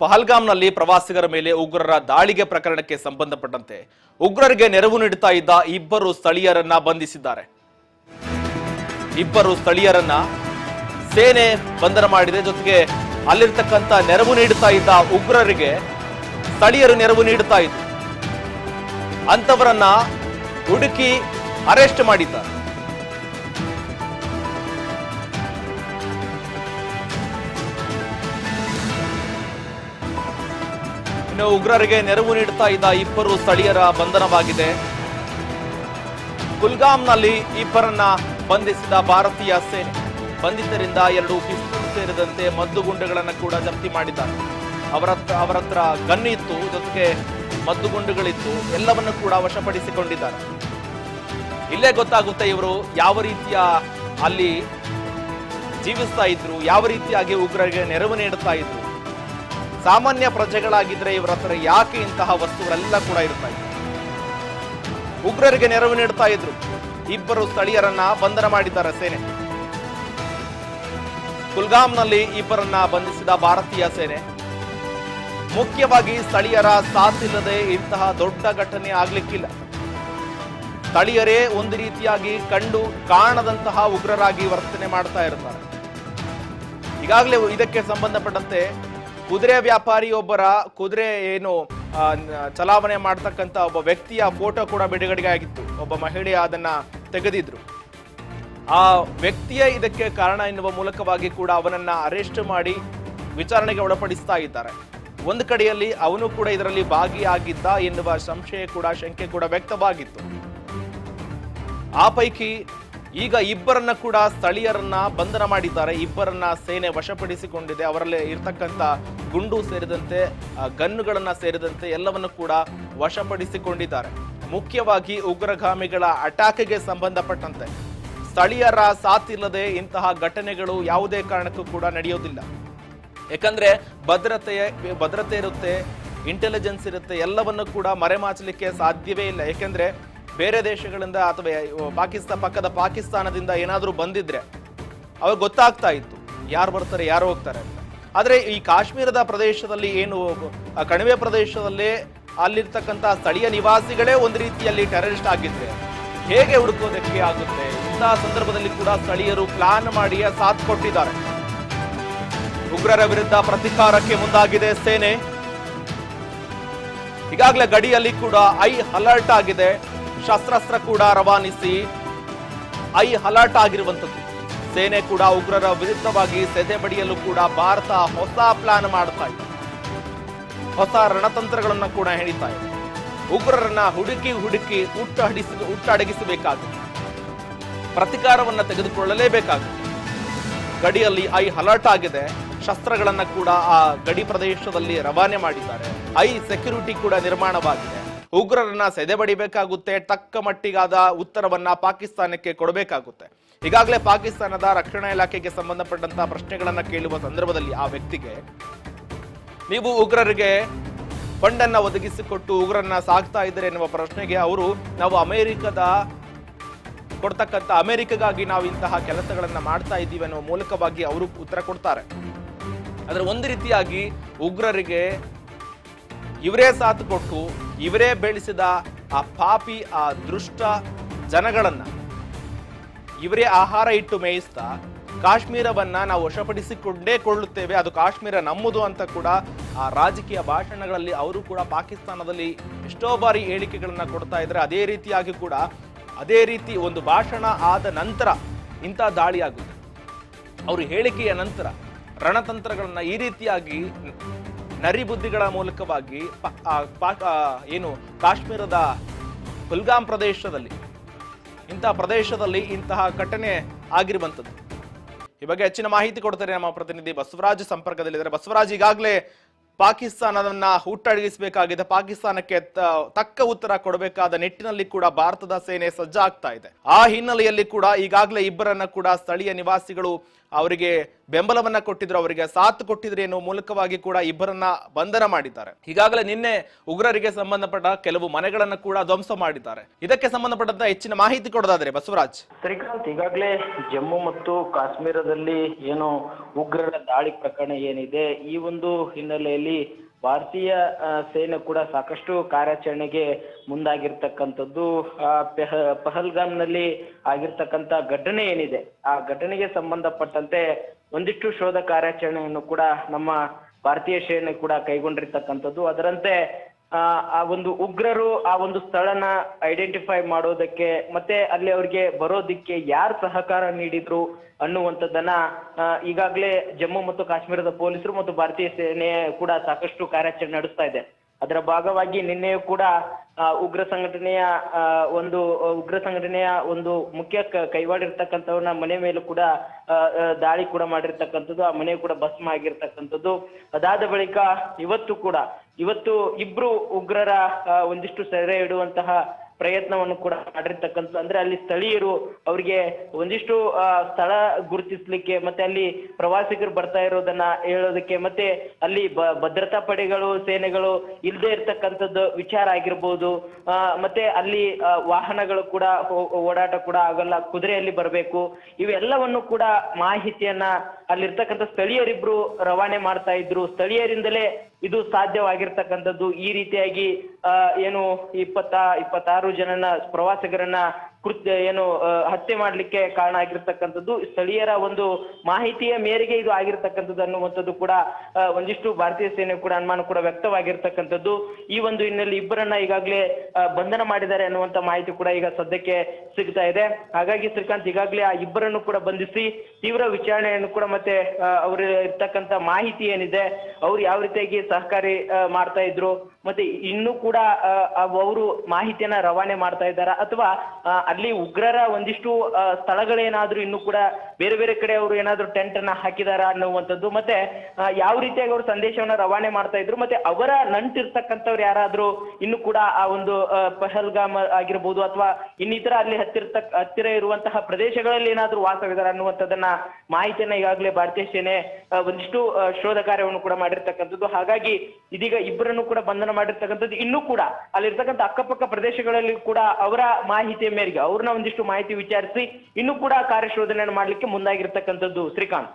ಪಹಲ್ಗಾಮ್ನಲ್ಲಿ ಪ್ರವಾಸಿಗರ ಮೇಲೆ ಉಗ್ರರ ದಾಳಿಗೆ ಪ್ರಕರಣಕ್ಕೆ ಸಂಬಂಧಪಟ್ಟಂತೆ ಉಗ್ರರಿಗೆ ನೆರವು ನೀಡುತ್ತಾ ಇದ್ದ ಇಬ್ಬರು ಸ್ಥಳೀಯರನ್ನ ಬಂಧಿಸಿದ್ದಾರೆ. ಇಬ್ಬರು ಸ್ಥಳೀಯರನ್ನ ಸೇನೆ ಬಂಧನ ಮಾಡಿದೆ. ಜೊತೆಗೆ ಅಲ್ಲಿರ್ತಕ್ಕಂಥ ನೆರವು ನೀಡುತ್ತಾ ಇದ್ದ ಉಗ್ರರಿಗೆ ಸ್ಥಳೀಯರು ನೆರವು ನೀಡುತ್ತಾ ಇದ್ರು. ಅಂತವರನ್ನ ಹುಡುಕಿ ಅರೆಸ್ಟ್ ಮಾಡಿದ್ದಾರೆ. ಉಗ್ರರಿಗೆ ನೆರವು ನೀಡುತ್ತಾ ಇದ್ದ ಇಬ್ಬರು ಸ್ಥಳೀಯರ ಬಂಧನವಾಗಿದೆ. ಕುಲ್ಗಾಮ್ನಲ್ಲಿ ಇಬ್ಬರನ್ನ ಬಂಧಿಸಿದ ಭಾರತೀಯ ಸೇನೆ. ಬಂಧಿತರಿಂದ 2 ಪಿಸ್ತೂಲ್ ಸೇರಿದಂತೆ ಮದ್ದುಗುಂಡುಗಳನ್ನು ಕೂಡ ಜಪ್ತಿ ಮಾಡಿದ್ದಾರೆ. ಅವರ ಹತ್ರ ಗನ್ ಇತ್ತು, ಜೊತೆಗೆ ಮದ್ದುಗುಂಡುಗಳಿತ್ತು. ಎಲ್ಲವನ್ನು ಕೂಡ ವಶಪಡಿಸಿಕೊಂಡಿದ್ದಾರೆ. ಇಲ್ಲೇ ಗೊತ್ತಾಗುತ್ತೆ ಇವರು ಯಾವ ರೀತಿಯ ಅಲ್ಲಿ ಜೀವಿಸ್ತಾ ಇದ್ರು, ಯಾವ ರೀತಿಯಾಗಿ ಉಗ್ರರಿಗೆ ನೆರವು ನೀಡುತ್ತಾ ಇದ್ರು. ಸಾಮಾನ್ಯ ಪ್ರಜೆಗಳಾಗಿದ್ರೆ ಇವರ ಹತ್ರ ಯಾಕೆ ಇಂತಹ ವಸ್ತುಗಳೆಲ್ಲ ಕೂಡ ಇರ್ತಾ ಇತ್ತು. ಉಗ್ರರಿಗೆ ನೆರವು ನೀಡುತ್ತಾ ಇದ್ರು. ಇಬ್ಬರು ಸ್ಥಳೀಯರನ್ನ ಬಂಧನ ಮಾಡಿದ್ದಾರೆ ಸೇನೆ. ಕುಲ್ಗಾಮ್ನಲ್ಲಿ ಇಬ್ಬರನ್ನ ಬಂಧಿಸಿದ ಭಾರತೀಯ ಸೇನೆ. ಮುಖ್ಯವಾಗಿ ಸ್ಥಳೀಯರ ಸಾಥಿಲ್ಲದೆ ಇಂತಹ ದೊಡ್ಡ ಘಟನೆ ಆಗ್ಲಿಕ್ಕಿಲ್ಲ. ಸ್ಥಳೀಯರೇ ಒಂದು ರೀತಿಯಾಗಿ ಕಂಡು ಕಾಣದಂತಹ ಉಗ್ರರಾಗಿ ವರ್ತನೆ ಮಾಡ್ತಾ ಇರ್ತಾರೆ. ಈಗಾಗಲೇ ಇದಕ್ಕೆ ಸಂಬಂಧಪಟ್ಟಂತೆ ಕುದುರೆ ವ್ಯಾಪಾರಿ ಒಬ್ಬರ ಕುದುರೆ ಚಲಾವಣೆ ಮಾಡ್ತಕ್ಕಂಥ ಒಬ್ಬ ವ್ಯಕ್ತಿಯ ಫೋಟೋ ಕೂಡ ಬಿಡುಗಡೆ ಆಗಿತ್ತು. ಒಬ್ಬ ಮಹಿಳೆ ಅದನ್ನ ತೆಗೆದಿದ್ರು. ಆ ವ್ಯಕ್ತಿಯೇ ಇದಕ್ಕೆ ಕಾರಣ ಎನ್ನುವ ಮೂಲಕವಾಗಿ ಕೂಡ ಅವನನ್ನ ಅರೆಸ್ಟ್ ಮಾಡಿ ವಿಚಾರಣೆಗೆ ಒಳಪಡಿಸ್ತಾ ಇದ್ದಾರೆ. ಒಂದು ಕಡೆಯಲ್ಲಿ ಅವನು ಕೂಡ ಇದರಲ್ಲಿ ಭಾಗಿಯಾಗಿದ್ದ ಎನ್ನುವ ಶಂಕೆ ಕೂಡ ವ್ಯಕ್ತವಾಗಿತ್ತು. ಆ ಪೈಕಿ ಈಗ ಇಬ್ಬರನ್ನ ಕೂಡ ಸ್ಥಳೀಯರನ್ನ ಬಂಧನ ಮಾಡಿದ್ದಾರೆ. ಇಬ್ಬರನ್ನ ಸೇನೆ ವಶಪಡಿಸಿಕೊಂಡಿದೆ. ಅವರಲ್ಲಿ ಇರ್ತಕ್ಕಂಥ ಗುಂಡು ಸೇರಿದಂತೆ ಗನ್ನುಗಳನ್ನ ಸೇರಿದಂತೆ ಎಲ್ಲವನ್ನು ಕೂಡ ವಶಪಡಿಸಿಕೊಂಡಿದ್ದಾರೆ. ಮುಖ್ಯವಾಗಿ ಉಗ್ರಗಾಮಿಗಳ ಅಟ್ಯಾಕ್ಗೆ ಸಂಬಂಧಪಟ್ಟಂತೆ ಸ್ಥಳೀಯರ ಸಾಥಿಲ್ಲದೆ ಇಂತಹ ಘಟನೆಗಳು ಯಾವುದೇ ಕಾರಣಕ್ಕೂ ಕೂಡ ನಡೆಯೋದಿಲ್ಲ. ಯಾಕಂದ್ರೆ ಭದ್ರತೆ ಇರುತ್ತೆ, ಇಂಟೆಲಿಜೆನ್ಸ್ ಇರುತ್ತೆ, ಎಲ್ಲವನ್ನು ಕೂಡ ಮರೆಮಾಚಲಿಕ್ಕೆ ಸಾಧ್ಯವೇ ಇಲ್ಲ. ಯಾಕೆಂದ್ರೆ ಬೇರೆ ದೇಶಗಳಿಂದ ಅಥವಾ ಪಕ್ಕದ ಪಾಕಿಸ್ತಾನದಿಂದ ಏನಾದರೂ ಬಂದಿದ್ರೆ ಅವಾಗ ಗೊತ್ತಾಗ್ತಾ ಇತ್ತು ಯಾರು ಬರ್ತಾರೆ ಯಾರು ಹೋಗ್ತಾರೆ ಅಂತ. ಆದ್ರೆ ಈ ಕಾಶ್ಮೀರದ ಪ್ರದೇಶದಲ್ಲಿ ಕಣಿವೆ ಪ್ರದೇಶದಲ್ಲೇ ಅಲ್ಲಿರ್ತಕ್ಕಂಥ ಸ್ಥಳೀಯ ನಿವಾಸಿಗಳೇ ಒಂದು ರೀತಿಯಲ್ಲಿ ಟೆರರಿಸ್ಟ್ ಆಗಿದ್ರೆ ಹೇಗೆ ಹುಡುಕೋದಕ್ಕೆ ಆಗುತ್ತೆ? ಇಂತಹ ಸಂದರ್ಭದಲ್ಲಿ ಕೂಡ ಸ್ಥಳೀಯರು ಪ್ಲಾನ್ ಮಾಡಿ ಸಾಥ್ ಕೊಟ್ಟಿದ್ದಾರೆ. ಉಗ್ರರ ವಿರುದ್ಧ ಪ್ರತಿಕಾರಕ್ಕೆ ಮುಂದಾಗಿದೆ ಸೇನೆ. ಈಗಾಗಲೇ ಗಡಿಯಲ್ಲಿ ಕೂಡ ಅಲರ್ಟ್ ಆಗಿದೆ. ಶಸ್ತ್ರಾಸ್ತ್ರ ಕೂಡ ರವಾನಿಸಿ ಅಲರ್ಟ್ ಆಗಿರುವಂಥದ್ದು. ಸೇನೆ ಕೂಡ ಉಗ್ರರ ವಿರುದ್ಧವಾಗಿ ಸೆದೆಬಡಿಯಲು ಕೂಡ ಭಾರತ ಹೊಸ ಪ್ಲಾನ್ ಮಾಡ್ತಾ ಇದೆ. ಹೊಸ ರಣತಂತ್ರಗಳನ್ನು ಕೂಡ ಹೇಳಿತಾ ಇದೆ. ಉಗ್ರರನ್ನ ಹುಡುಕಿ ಹುಟ್ಟಡಗಿಸಬೇಕಾಗುತ್ತೆ. ಪ್ರತಿಕಾರವನ್ನ ತೆಗೆದುಕೊಳ್ಳಲೇಬೇಕಾಗುತ್ತೆ. ಗಡಿಯಲ್ಲಿ ಅಲರ್ಟ್ ಆಗಿದೆ. ಶಸ್ತ್ರಗಳನ್ನ ಕೂಡ ಆ ಗಡಿ ಪ್ರದೇಶದಲ್ಲಿ ರವಾನೆ ಮಾಡಿದ್ದಾರೆ. ಸೆಕ್ಯೂರಿಟಿ ಕೂಡ ನಿರ್ಮಾಣವಾಗಿದೆ. ಉಗ್ರರನ್ನ ಸೆದೆಬಡಿಬೇಕಾಗುತ್ತೆ. ತಕ್ಕ ಮಟ್ಟಿಗಾದ ಉತ್ತರವನ್ನ ಪಾಕಿಸ್ತಾನಕ್ಕೆ ಕೊಡಬೇಕಾಗುತ್ತೆ. ಈಗಾಗಲೇ ಪಾಕಿಸ್ತಾನದ ರಕ್ಷಣಾ ಇಲಾಖೆಗೆ ಸಂಬಂಧಪಟ್ಟಂತಹ ಪ್ರಶ್ನೆಗಳನ್ನ ಕೇಳುವ ಸಂದರ್ಭದಲ್ಲಿ ಆ ವ್ಯಕ್ತಿಗೆ ನೀವು ಉಗ್ರರಿಗೆ ಫಂಡ್ ಅನ್ನ ಒದಗಿಸಿಕೊಟ್ಟು ಉಗ್ರರನ್ನ ಸಾಕ್ತಾ ಇದ್ದಾರೆ ಎನ್ನುವ ಪ್ರಶ್ನೆಗೆ ನಾವು ಅಮೆರಿಕಗಾಗಿ ನಾವು ಇಂತಹ ಕೆಲಸಗಳನ್ನ ಮಾಡ್ತಾ ಇದ್ದೀವಿ ಅನ್ನುವ ಮೂಲಕವಾಗಿ ಅವರು ಉತ್ತರ ಕೊಡ್ತಾರೆ. ಆದ್ರೆ ಒಂದು ರೀತಿಯಾಗಿ ಉಗ್ರರಿಗೆ ಇವರೇ ಸಾಥ್ ಕೊಟ್ಟು ಇವರೇ ಬೆಳೆಸಿದ ಆ ಪಾಪಿ ಆ ದುಷ್ಟ ಜನಗಳನ್ನ ಇವರೇ ಆಹಾರ ಇಟ್ಟು ಮೇಯಿಸ್ತಾ ಕಾಶ್ಮೀರವನ್ನ ನಾವು ವಶಪಡಿಸಿಕೊಂಡೇ ಕೊಳ್ಳುತ್ತೇವೆ, ಅದು ಕಾಶ್ಮೀರ ನಮ್ಮದು ಅಂತ ಕೂಡ ಆ ರಾಜಕೀಯ ಭಾಷಣಗಳಲ್ಲಿ ಅವರು ಕೂಡ ಪಾಕಿಸ್ತಾನದಲ್ಲಿ ಎಷ್ಟೋ ಬಾರಿ ಹೇಳಿಕೆಗಳನ್ನ ಕೊಡ್ತಾ ಇದ್ರೆ ಅದೇ ರೀತಿ ಒಂದು ಭಾಷಣ ಆದ ನಂತರ ಇಂಥ ದಾಳಿ ಆಗುತ್ತೆ. ಅವರು ಹೇಳಿಕೆಯ ನಂತರ ರಣತಂತ್ರಗಳನ್ನ ಈ ರೀತಿಯಾಗಿ ನರಿಬುದ್ಧಿಗಳ ಮೂಲಕವಾಗಿ ಕಾಶ್ಮೀರದ ಕುಲ್ಗಾಮ್ ಪ್ರದೇಶದಲ್ಲಿ ಇಂತಹ ಘಟನೆ ಆಗಿರುವಂಥದ್ದು. ಈ ಬಗ್ಗೆ ಹೆಚ್ಚಿನ ಮಾಹಿತಿ ಕೊಡ್ತಾರೆ ನಮ್ಮ ಪ್ರತಿನಿಧಿ ಬಸವರಾಜ್ ಸಂಪರ್ಕದಲ್ಲಿದ್ದಾರೆ. ಬಸವರಾಜ್, ಈಗಾಗಲೇ ಪಾಕಿಸ್ತಾನವನ್ನ ಹುಟ್ಟಡಗಿಸಬೇಕಾಗಿದೆ, ಪಾಕಿಸ್ತಾನಕ್ಕೆ ತಕ್ಕ ಉತ್ತರ ಕೊಡಬೇಕಾದ ನಿಟ್ಟಿನಲ್ಲಿ ಕೂಡ ಭಾರತದ ಸೇನೆ ಸಜ್ಜಾಗ್ತಾ ಇದೆ. ಆ ಹಿನ್ನೆಲೆಯಲ್ಲಿ ಕೂಡ ಈಗಾಗಲೇ ಇಬ್ಬರನ್ನ ಕೂಡ ಸ್ಥಳೀಯ ನಿವಾಸಿಗಳು ಅವರಿಗೆ ಬೆಂಬಲವನ್ನ ಕೊಟ್ಟಿದ್ರು, ಅವರಿಗೆ ಸಾಥ್ ಕೊಟ್ಟಿದ್ರು ಎನ್ನುವ ಮೂಲಕವಾಗಿ ಕೂಡ ಇಬ್ಬರನ್ನ ಬಂಧನ ಮಾಡಿದ್ದಾರೆ. ಈಗಾಗಲೇ ನಿನ್ನೆ ಉಗ್ರರಿಗೆ ಸಂಬಂಧಪಟ್ಟ ಕೆಲವು ಮನೆಗಳನ್ನ ಕೂಡ ಧ್ವಂಸ ಮಾಡಿದ್ದಾರೆ. ಇದಕ್ಕೆ ಸಂಬಂಧಪಟ್ಟಂತ ಹೆಚ್ಚಿನ ಮಾಹಿತಿ ಕೊಡೋದಾದ್ರೆ ಬಸವರಾಜ್. ಶ್ರೀಕಾಂತ್, ಈಗಾಗಲೇ ಜಮ್ಮು ಮತ್ತು ಕಾಶ್ಮೀರದಲ್ಲಿ ಏನು ಉಗ್ರರ ದಾಳಿ ಪ್ರಕರಣ ಏನಿದೆ, ಈ ಒಂದು ಹಿನ್ನೆಲೆಯಲ್ಲಿ ಭಾರತೀಯ ಸೇನೆ ಕೂಡ ಸಾಕಷ್ಟು ಕಾರ್ಯಾಚರಣೆಗೆ ಮುಂದಾಗಿರ್ತಕ್ಕಂಥದ್ದು. ಪಹಲ್ಗಾಮ್ನಲ್ಲಿ ಆಗಿರ್ತಕ್ಕಂಥ ಘಟನೆ ಏನಿದೆ, ಆ ಘಟನೆಗೆ ಸಂಬಂಧಪಟ್ಟಂತೆ ಒಂದಿಷ್ಟು ಶೋಧ ಕಾರ್ಯಾಚರಣೆಯನ್ನು ಕೂಡ ನಮ್ಮ ಭಾರತೀಯ ಸೇನೆ ಕೂಡ ಕೈಗೊಂಡಿರ್ತಕ್ಕಂಥದ್ದು. ಅದರಂತೆ ಆ ಒಂದು ಉಗ್ರರು ಆ ಒಂದು ಸ್ಥಳನ ಐಡೆಂಟಿಫೈ ಮಾಡೋದಕ್ಕೆ ಮತ್ತೆ ಅಲ್ಲಿ ಅವ್ರಿಗೆ ಬರೋದಿಕ್ಕೆ ಯಾರು ಸಹಕಾರ ನೀಡಿದ್ರು ಅನ್ನುವಂಥದ್ದನ್ನ ಈಗಾಗಲೇ ಜಮ್ಮು ಮತ್ತು ಕಾಶ್ಮೀರದ ಪೊಲೀಸರು ಮತ್ತು ಭಾರತೀಯ ಸೇನೆ ಕೂಡ ಸಾಕಷ್ಟು ಕಾರ್ಯಾಚರಣೆ ನಡೆಸ್ತಾ ಇದೆ. ಅದರ ಭಾಗವಾಗಿ ನಿನ್ನೆಯೂ ಕೂಡ ಉಗ್ರ ಸಂಘಟನೆಯ ಒಂದು ಮುಖ್ಯ ಕೈವಾಡಿರ್ತಕ್ಕಂಥವ್ರನ್ನ ಮನೆ ಮೇಲೂ ಕೂಡ ದಾಳಿ ಕೂಡ ಮಾಡಿರ್ತಕ್ಕಂಥದ್ದು, ಆ ಮನೆ ಕೂಡ ಭಸ್ಮ ಆಗಿರ್ತಕ್ಕಂಥದ್ದು. ಅದಾದ ಬಳಿಕ ಇವತ್ತು ಇಬ್ರು ಉಗ್ರರ ಒಂದಿಷ್ಟು ಸೆರೆ ಇಡುವಂತಹ ಪ್ರಯತ್ನವನ್ನು ಕೂಡ ಮಾಡಿರ್ತಕ್ಕಂಥದ್ದು. ಅಂದ್ರೆ ಅಲ್ಲಿ ಸ್ಥಳೀಯರು ಅವರಿಗೆ ಒಂದಿಷ್ಟು ಸ್ಥಳ ಗುರುತಿಸ್ಲಿಕ್ಕೆ ಮತ್ತೆ ಅಲ್ಲಿ ಪ್ರವಾಸಿಗರು ಬರ್ತಾ ಇರೋದನ್ನ ಹೇಳೋದಕ್ಕೆ ಮತ್ತೆ ಅಲ್ಲಿ ಭದ್ರತಾ ಪಡೆಗಳು ಸೇನೆಗಳು ಇಲ್ಲದೆ ಇರ್ತಕ್ಕಂಥದ್ದು ವಿಚಾರ ಆಗಿರ್ಬೋದು. ಮತ್ತೆ ಅಲ್ಲಿ ವಾಹನಗಳು ಕೂಡ ಓಡಾಟ ಕೂಡ ಆಗಲ್ಲ, ಕುದುರೆಯಲ್ಲಿ ಬರಬೇಕು. ಇವೆಲ್ಲವನ್ನು ಕೂಡ ಮಾಹಿತಿಯನ್ನ ಅಲ್ಲಿರ್ತಕ್ಕಂಥ ಸ್ಥಳೀಯರಿಬ್ರು ರವಾನೆ ಮಾಡ್ತಾ ಇದ್ರು. ಸ್ಥಳೀಯರಿಂದಲೇ ಇದು ಸಾಧ್ಯವಾಗಿರ್ತಕ್ಕಂಥದ್ದು. ಈ ರೀತಿಯಾಗಿ ಏನು 26 ಜನನ ಪ್ರವಾಸಿಗರನ್ನ ಹತ್ಯೆ ಮಾಡ್ಲಿಕ್ಕೆ ಕಾರಣ ಆಗಿರ್ತಕ್ಕಂಥದ್ದು ಸ್ಥಳೀಯರ ಒಂದು ಮಾಹಿತಿಯ ಮೇರೆಗೆ ಇದು ಆಗಿರ್ತಕ್ಕಂಥದ್ದು ಅನ್ನುವಂಥದ್ದು ಕೂಡ ಒಂದಿಷ್ಟು ಭಾರತೀಯ ಸೇನೆ ಕೂಡ ಅನುಮಾನ ಕೂಡ ವ್ಯಕ್ತವಾಗಿರ್ತಕ್ಕಂಥದ್ದು. ಈ ಒಂದು ಹಿನ್ನೆಲೆ ಇಬ್ಬರನ್ನ ಈಗಾಗಲೇ ಬಂಧನ ಮಾಡಿದ್ದಾರೆ ಅನ್ನುವಂಥ ಮಾಹಿತಿ ಕೂಡ ಈಗ ಸದ್ಯಕ್ಕೆ ಸಿಗ್ತಾ ಇದೆ. ಹಾಗಾಗಿ ಶ್ರೀಕಾಂತ್, ಈಗಾಗಲೇ ಆ ಇಬ್ಬರನ್ನು ಕೂಡ ಬಂಧಿಸಿ ತೀವ್ರ ವಿಚಾರಣೆಯನ್ನು ಕೂಡ ಮತ್ತೆ ಅವ್ರ ಇರ್ತಕ್ಕಂಥ ಮಾಹಿತಿ ಏನಿದೆ, ಅವ್ರು ಯಾವ ರೀತಿಯಾಗಿ ಸಹಕಾರಿ ಮಾಡ್ತಾ ಇದ್ರು, ಮತ್ತೆ ಇನ್ನೂ ಕೂಡ ಅವರು ಮಾಹಿತಿಯನ್ನ ರವಾನೆ ಮಾಡ್ತಾ ಇದ್ದಾರಾ ಅಥವಾ ಅಲ್ಲಿ ಉಗ್ರರ ಒಂದಿಷ್ಟು ಸ್ಥಳಗಳೇನಾದ್ರೂ ಇನ್ನೂ ಕೂಡ ಬೇರೆ ಬೇರೆ ಕಡೆ ಅವರು ಏನಾದ್ರು ಟೆಂಟ್ ಅನ್ನ ಹಾಕಿದಾರ ಅನ್ನುವಂಥದ್ದು, ಮತ್ತೆ ಯಾವ ರೀತಿಯಾಗಿ ಅವರು ಸಂದೇಶವನ್ನ ರವಾನೆ ಮಾಡ್ತಾ ಇದ್ರು, ಮತ್ತೆ ಅವರ ನಂಟಿರ್ತಕ್ಕಂಥವ್ರು ಯಾರಾದ್ರೂ ಇನ್ನು ಕೂಡ ಆ ಒಂದು ಪಹಲ್ಗಾಮ್ ಆಗಿರ್ಬೋದು ಅಥವಾ ಇನ್ನಿತರ ಅಲ್ಲಿ ಹತ್ತಿರ ಇರುವಂತಹ ಪ್ರದೇಶಗಳಲ್ಲಿ ಏನಾದ್ರೂ ವಾಸವಿದಾರ ಅನ್ನುವಂಥದ್ದನ್ನ ಮಾಹಿತಿಯನ್ನ ಈಗಾಗಲೇ ಭಾರತೀಯ ಸೇನೆ ಒಂದಿಷ್ಟು ಶೋಧ ಕಾರ್ಯವನ್ನು ಕೂಡ ಮಾಡಿರ್ತಕ್ಕಂಥದ್ದು. ಹಾಗಾಗಿ ಇದೀಗ ಇಬ್ಬರನ್ನು ಕೂಡ ಬಂಧನ ಮಾಡಿರ್ತಕ್ಕಂಥದ್ದು. ಇನ್ನೂ ಕೂಡ ಅಲ್ಲಿರ್ತಕ್ಕಂಥ ಅಕ್ಕಪಕ್ಕ ಪ್ರದೇಶಗಳಲ್ಲಿ ಕೂಡ ಅವರ ಮಾಹಿತಿಯ ಮೇರೆಗೆ ಅವ್ರನ್ನ ಒಂದಿಷ್ಟು ಮಾಹಿತಿ ವಿಚಾರಿಸಿ ಇನ್ನೂ ಕೂಡ ಕಾರ್ಯಶೋಧನೆಯನ್ನು ಮಾಡ್ಲಿಕ್ಕೆ ಮುಂದಾಗಿರ್ತಕ್ಕಂಥದ್ದು ಶ್ರೀಕಾಂತ್.